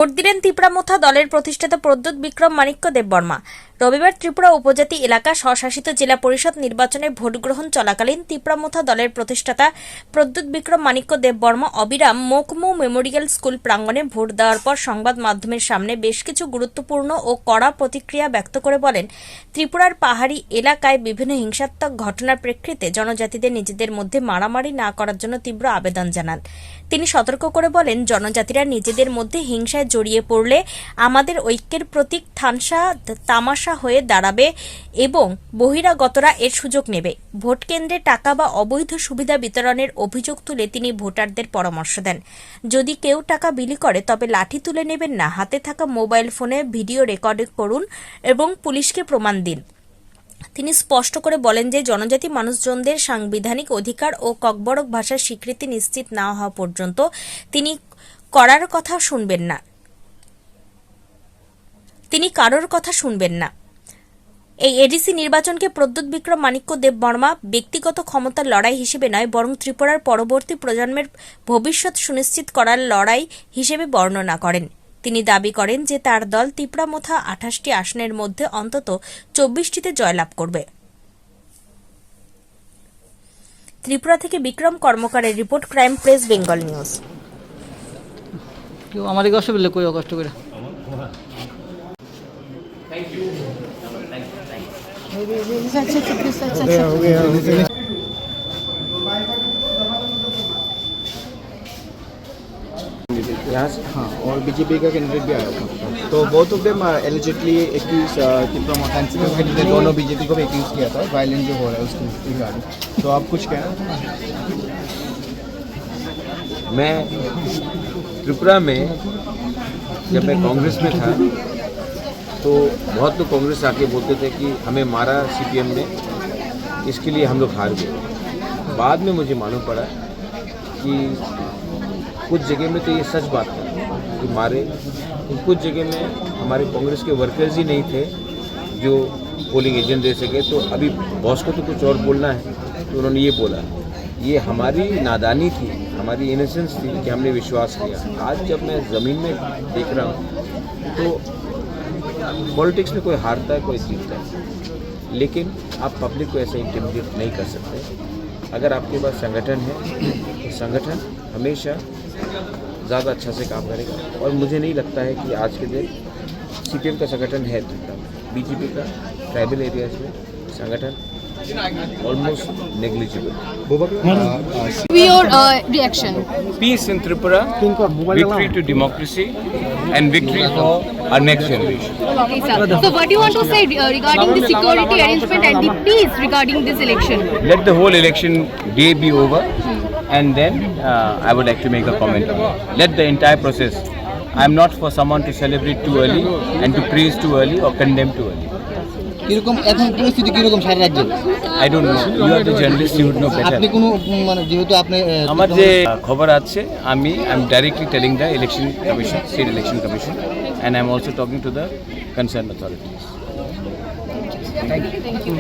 Vote দিলেন ত্রিপুরামথা দলের প্রতিষ্ঠাতা প্রদ্যুৎ বিক্রম মাণিক্য দেববর্মা। রবিবার ত্রিপুরা উপজাতি এলাকা স্বশাসিত জেলা পরিষদ নির্বাচনে ভোট গ্রহণ চলাকালীন ত্রিপুরামথা দলের প্রতিষ্ঠাতা প্রদ্যুৎ বিক্রম মাণিক্য দেববর্মা অবিরাম মৌকুমু মেমোরিয়াল স্কুল প্রাঙ্গণে ভোট দেওয়ার পর সংবাদ মাধ্যমের সামনে বেশ কিছু গুরুত্বপূর্ণ ও কড়া প্রতিক্রিয়া ব্যক্ত করে বলেন, ত্রিপুরার পাহাড়ি এলাকায় বিভিন্ন হিংসাত্মক ঘটনার প্রেক্ষিতে জনজাতিদের নিজেদের মধ্যে মারামারি না করার জন্য তীব্র আবেদন জানান। তিনি সতর্ক করে বলেন, জনজাতিরা নিজেদের মধ্যে হিংসায় জড়িয়ে পড়লে আমাদের ঐক্যের প্রতীক তামাশা হয়ে দাঁড়াবে এবং বহিরাগতরা এর সুযোগ নেবে। ভোট কেন্দ্রে টাকা বা অবৈধ সুবিধা বিতরণের অভিযোগ তুলে তিনি ভোটারদের পরামর্শ দেন, যদি কেউ টাকা বিলি করে তবে লাঠি তুলে নেবেন না, হাতে থাকা মোবাইল ফোনে ভিডিও রেকর্ড করুন এবং পুলিশকে প্রমাণ দিন। তিনি স্পষ্ট করে বলেন যে জনজাতি মানুষজনদের সাংবিধানিক অধিকার ও ককবরক ভাষার স্বীকৃতি নিশ্চিত না হওয়া পর্যন্ত তিনি কারোর কথা শুনবেন না। এই এডিসি নির্বাচনকে প্রদ্যুৎ বিক্রম মাণিক্য দেববর্মা ব্যক্তিগত ক্ষমতার লড়াই হিসেবে নয়, বরং ত্রিপুরার পরবর্তী প্রজন্মের ভবিষ্যৎ সুনিশ্চিত করার লড়াই হিসেবে বর্ণনা করেন। তিনি দাবি করেন যে তার দল ত্রিপুরামথা 28টি আসনের মধ্যে অন্তত 24টিতে জয়লাভ করবে। ত্রিপুরা থেকে বিক্রম কর্মকারের report, crime press Bengal news. কেউ আমাদেরকে অসুবিধা কই কষ্ট করে यहाँ से हाँ, और बीजेपी का कैंडिडेट भी आया था, तो both of them allegedly accuse त्रिपुरामथा कैंडिडेट दोनों बीजेपी को भी एक्यूज किया था वायलेंस जो हो रहा है उसके रिगार्डिंग। तो आप कुछ कहना? मैं त्रिपुरा में जब मैं कांग्रेस में था तो बहुत लोग कांग्रेस आके बोलते थे कि हमें मारा सीपीएम ने, इसके लिए हम लोग हार गए। बाद में मुझे मालूम पड़ा कि कुछ जगह में तो ये सच बात है कि मारे, कुछ जगह में हमारे कांग्रेस के वर्कर्स ही नहीं थे जो पोलिंग एजेंट दे सके। तो अभी बॉस को तो कुछ और बोलना है, तो उन्होंने ये बोला। ये हमारी नादानी थी, हमारी इनोसेंस थी कि हमने विश्वास किया। आज जब मैं ज़मीन में देख रहा हूँ तो पॉलिटिक्स में कोई हारता है, कोई जीतता है, लेकिन आप पब्लिक को ऐसे इंटिमिडेट नहीं कर सकते। अगर आपके पास संगठन है तो संगठन हमेशा ज़्यादा अच्छा से काम करेगा। और मुझे नहीं लगता है कि आज के दिन सीपीएम का संगठन है त्रिपुरा में, बीजेपी का ट्राइबल एरियाज में संगठन almost negligible. Your reaction? Peace in Tripura, victory to democracy and victory for our next generation. Okay, sir. So what do you want to say regarding the security arrangement and the peace regarding this election? Let the whole election day be over and then I would like to make a comment. Let the entire process. I am not for someone to celebrate too early and to praise too early or condemn too early. কিরকম এখন পরিস্থিতি কিরকম সারা রাজ্যে? I don't know. You are the journalist, you would know better. আপনি কোনো মানে যেহেতু আপনি আমার যে খবর আছে I am directly telling the election commission, state election commission, and I am also talking to the concerned authorities. Thank you.